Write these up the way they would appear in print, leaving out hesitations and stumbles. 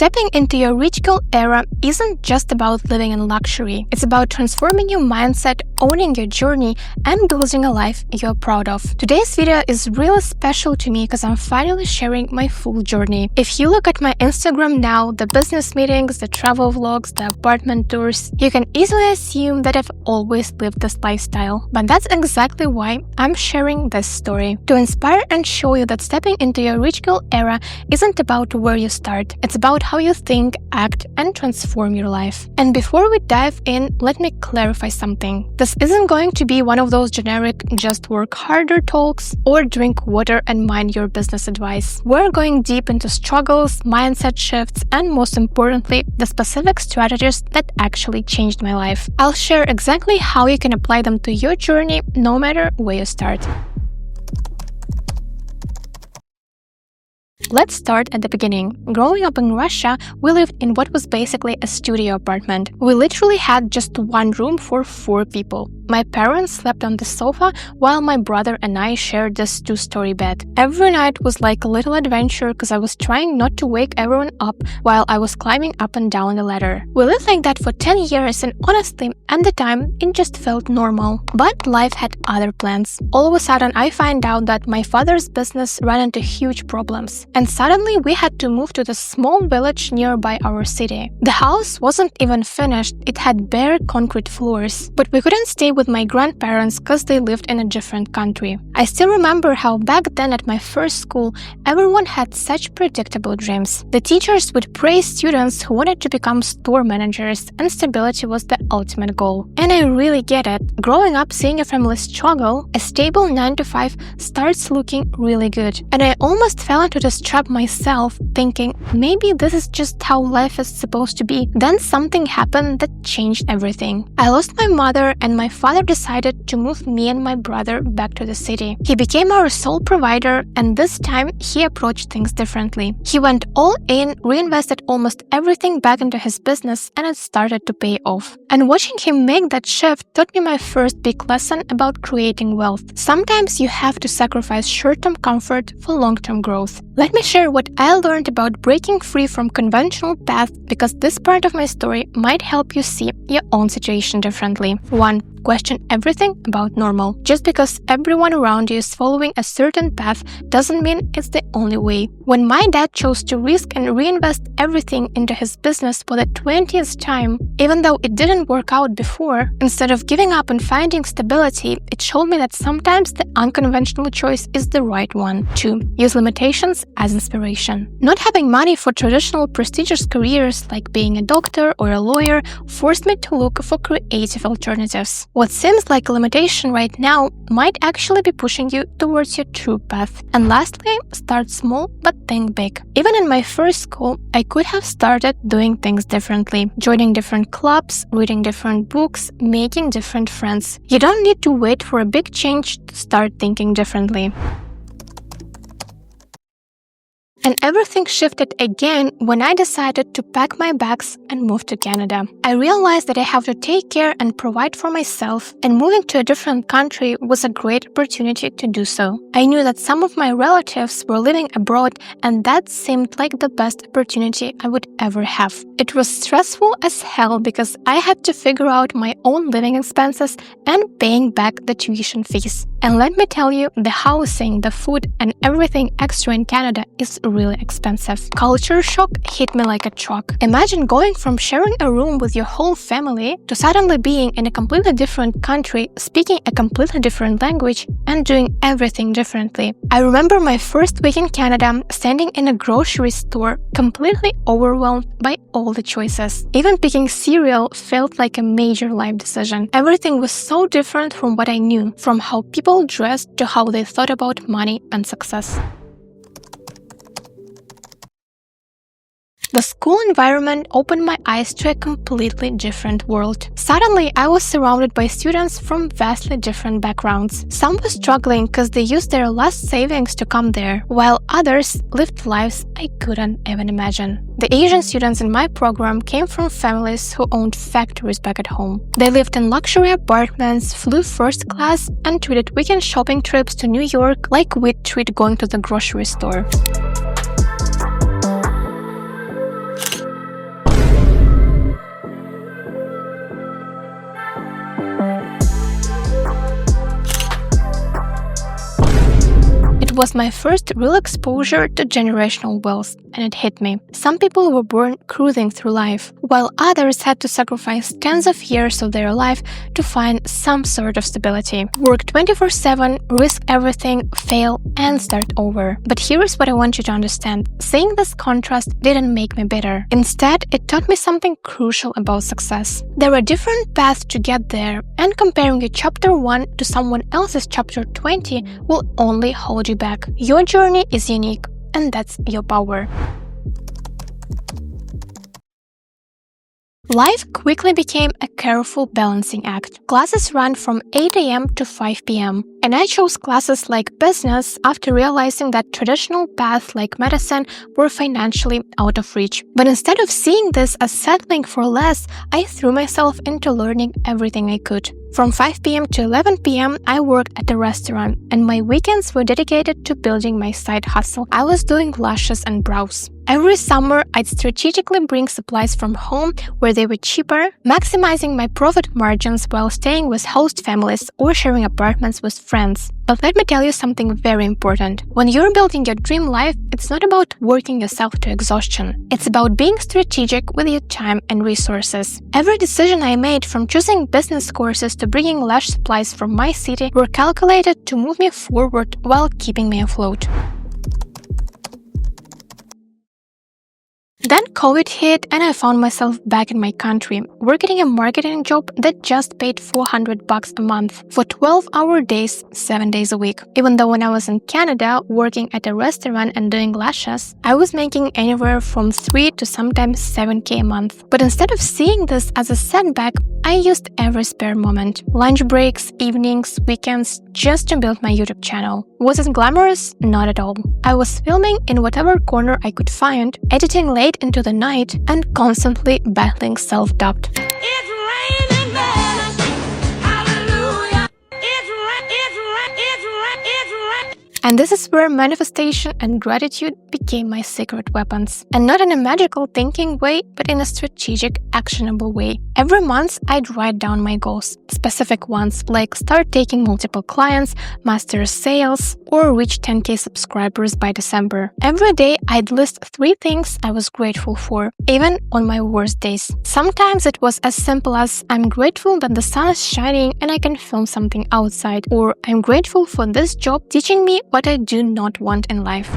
Stepping into your rich girl era isn't just about living in luxury. It's about transforming your mindset, owning your journey, and building a life you're proud of. Today's video is really special to me because I'm finally sharing my full journey. If you look at my Instagram now, the business meetings, the travel vlogs, the apartment tours, you can easily assume that I've always lived this lifestyle. But that's exactly why I'm sharing this story. To inspire and show you that stepping into your rich girl era isn't about where you start. It's about how you think, act, and transform your life. And before we dive in, let me clarify something. This isn't going to be one of those generic just work harder talks or drink water and mind your business advice. We're going deep into struggles, mindset shifts, and most importantly, the specific strategies that actually changed my life. I'll share exactly how you can apply them to your journey no matter where you start. Let's start at the beginning. Growing up in Russia, we lived in what was basically a studio apartment. We literally had just one room for 4 people. My parents slept on the sofa while my brother and I shared this 2-story bed. Every night was like a little adventure because I was trying not to wake everyone up while I was climbing up and down the ladder. We lived like that for 10 years and honestly, at the time, it just felt normal. But life had other plans. All of a sudden, I find out that my father's business ran into huge problems. And suddenly, we had to move to the small village nearby our city. The house wasn't even finished, it had bare concrete floors. But we couldn't stay with my grandparents because they lived in a different country. I still remember how back then at my first school, everyone had such predictable dreams. The teachers would praise students who wanted to become store managers, and stability was the ultimate goal. And I really get it. Growing up seeing a family struggle, a stable 9 to 5 starts looking really good. And I almost fell into this trap myself, thinking maybe this is just how life is supposed to be. Then something happened that changed everything. I lost my mother and my father decided to move me and my brother back to the city. He became our sole provider, and this time he approached things differently. He went all in, reinvested almost everything back into his business, and it started to pay off. And watching him make that shift taught me my first big lesson about creating wealth. Sometimes you have to sacrifice short-term comfort for long-term growth. Let me share what I learned about breaking free from conventional paths because this part of my story might help you see your own situation differently. 1. Question everything about normal. Just because everyone around you is following a certain path doesn't mean it's the only way. When my dad chose to risk and reinvest everything into his business for the 20th time, even though it didn't work out before, instead of giving up and finding stability, it showed me that sometimes the unconventional choice is the right one. 2. Use limitations as inspiration. Not having money for traditional prestigious careers like being a doctor or a lawyer forced me to look for creative alternatives. What seems like a limitation right now might actually be pushing you towards your true path. And lastly, start small but think big. Even in my first school, I could have started doing things differently, joining different clubs, reading different books, making different friends. You don't need to wait for a big change to start thinking differently. And everything shifted again when I decided to pack my bags and move to Canada. I realized that I have to take care and provide for myself, and moving to a different country was a great opportunity to do so. I knew that some of my relatives were living abroad, and that seemed like the best opportunity I would ever have. It was stressful as hell because I had to figure out my own living expenses and paying back the tuition fees. And let me tell you, the housing, the food, and everything extra in Canada is really expensive. Culture shock hit me like a truck. Imagine going from sharing a room with your whole family to suddenly being in a completely different country, speaking a completely different language, and doing everything differently. I remember my first week in Canada, standing in a grocery store, completely overwhelmed by all the choices. Even picking cereal felt like a major life decision. Everything was so different from what I knew, from how people dressed to how they thought about money and success. The school environment opened my eyes to a completely different world. Suddenly, I was surrounded by students from vastly different backgrounds. Some were struggling because they used their last savings to come there, while others lived lives I couldn't even imagine. The Asian students in my program came from families who owned factories back at home. They lived in luxury apartments, flew first class, and treated weekend shopping trips to New York like we'd treat going to the grocery store. It was my first real exposure to generational wealth, and it hit me. Some people were born cruising through life, while others had to sacrifice tens of years of their life to find some sort of stability. Work 24/7, risk everything, fail, and start over. But here's what I want you to understand. Seeing this contrast didn't make me bitter. Instead, it taught me something crucial about success. There are different paths to get there, and comparing your chapter 1 to someone else's chapter 20 will only hold you back. Your journey is unique, and that's your power. Life quickly became a careful balancing act. Classes ran from 8 a.m. to 5 p.m., and I chose classes like business after realizing that traditional paths like medicine were financially out of reach. But instead of seeing this as settling for less, I threw myself into learning everything I could. From 5 p.m. to 11 p.m., I worked at a restaurant, and my weekends were dedicated to building my side hustle. I was doing lashes and brows. Every summer, I'd strategically bring supplies from home where they were cheaper, maximizing my profit margins while staying with host families or sharing apartments with friends. But let me tell you something very important. When you're building your dream life, it's not about working yourself to exhaustion. It's about being strategic with your time and resources. Every decision I made, from choosing business courses to bringing lash supplies from my city, were calculated to move me forward while keeping me afloat. Then COVID hit, and I found myself back in my country, working a marketing job that just paid $400 a month for 12-hour days, 7 days a week. Even though when I was in Canada, working at a restaurant and doing lashes, I was making anywhere from 3 to sometimes 7K a month. But instead of seeing this as a setback, I used every spare moment, lunch breaks, evenings, weekends, just to build my YouTube channel. Was it glamorous? Not at all. I was filming in whatever corner I could find, editing late into the night, and constantly battling self-doubt. It's raining men. Hallelujah. And this is where manifestation and gratitude became my secret weapons. And not in a magical thinking way, but in a strategic, actionable way. Every month, I'd write down my goals, specific ones like start taking multiple clients, master sales, or reach 10K subscribers by December. Every day, I'd list 3 things I was grateful for, even on my worst days. Sometimes it was as simple as I'm grateful that the sun is shining and I can film something outside, or I'm grateful for this job teaching me what I do not want in life.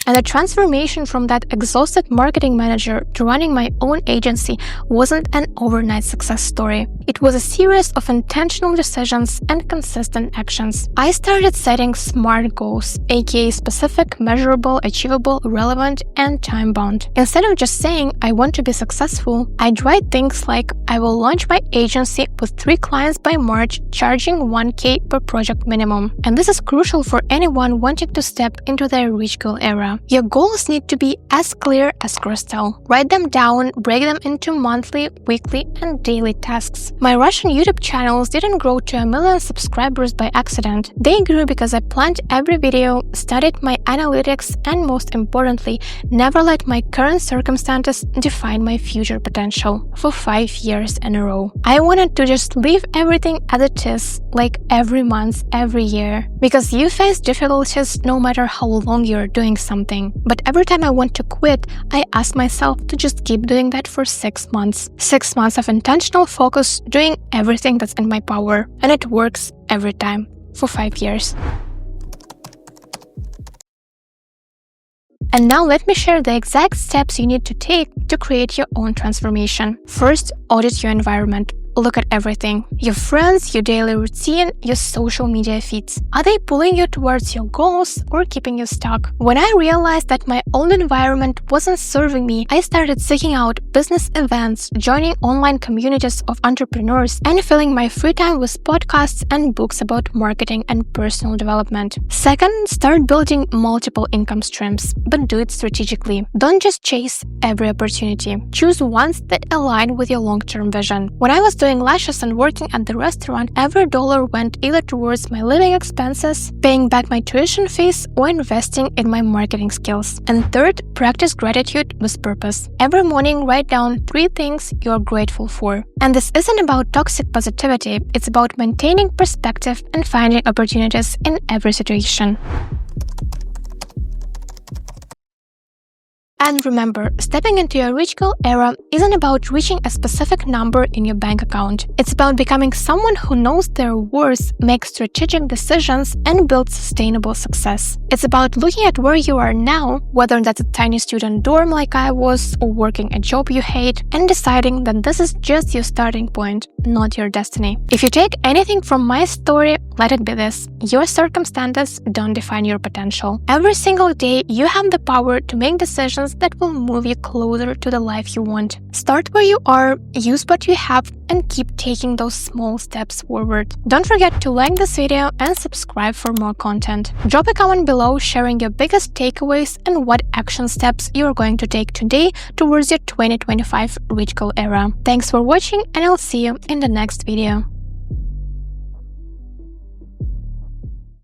And the transformation from that exhausted marketing manager to running my own agency wasn't an overnight success story. It was a series of intentional decisions and consistent actions. I started setting SMART goals, aka specific, measurable, achievable, relevant, and time-bound. Instead of just saying, I want to be successful, I'd write things like, I will launch my agency with 3 clients by March, charging 1K per project minimum. And this is crucial for anyone wanting to step into their rich girl era. Your goals need to be as clear as crystal. Write them down, break them into monthly, weekly, and daily tasks. My Russian YouTube channels didn't grow to 1 million subscribers by accident. They grew because I planned every video, studied my analytics, and most importantly, never let my current circumstances define my future potential for 5 years in a row. I wanted to just leave everything as it is, like every month, every year. Because you face difficulties no matter how long you're doing something. But every time I want to quit, I ask myself to just keep doing that for 6 months. 6 months of intentional focus, doing everything that's in my power. And it works every time, for 5 years. And now let me share the exact steps you need to take to create your own transformation. First, audit your environment. Look at everything. Your friends, your daily routine, your social media feeds. Are they pulling you towards your goals or keeping you stuck? When I realized that my old environment wasn't serving me, I started seeking out business events, joining online communities of entrepreneurs, and filling my free time with podcasts and books about marketing and personal development. Second, start building multiple income streams, but do it strategically. Don't just chase every opportunity. Choose ones that align with your long-term vision. When I was doing doing lashes and working at the restaurant, every dollar went either towards my living expenses, paying back my tuition fees, or investing in my marketing skills. And third, practice gratitude with purpose. Every morning, write down 3 things you are grateful for. And this isn't about toxic positivity, it's about maintaining perspective and finding opportunities in every situation. And remember, stepping into your rich girl era isn't about reaching a specific number in your bank account. It's about becoming someone who knows their worth, makes strategic decisions, and builds sustainable success. It's about looking at where you are now, whether that's a tiny student dorm like I was, or working a job you hate, and deciding that this is just your starting point, not your destiny. If you take anything from my story, let it be this: your circumstances don't define your potential. Every single day, you have the power to make decisions that will move you closer to the life you want. Start where you are, use what you have, and keep taking those small steps forward. Don't forget to like this video and subscribe for more content. Drop a comment below sharing your biggest takeaways and what action steps you are going to take today towards your 2025 rich girl era. Thanks for watching, and I'll see you in the next video.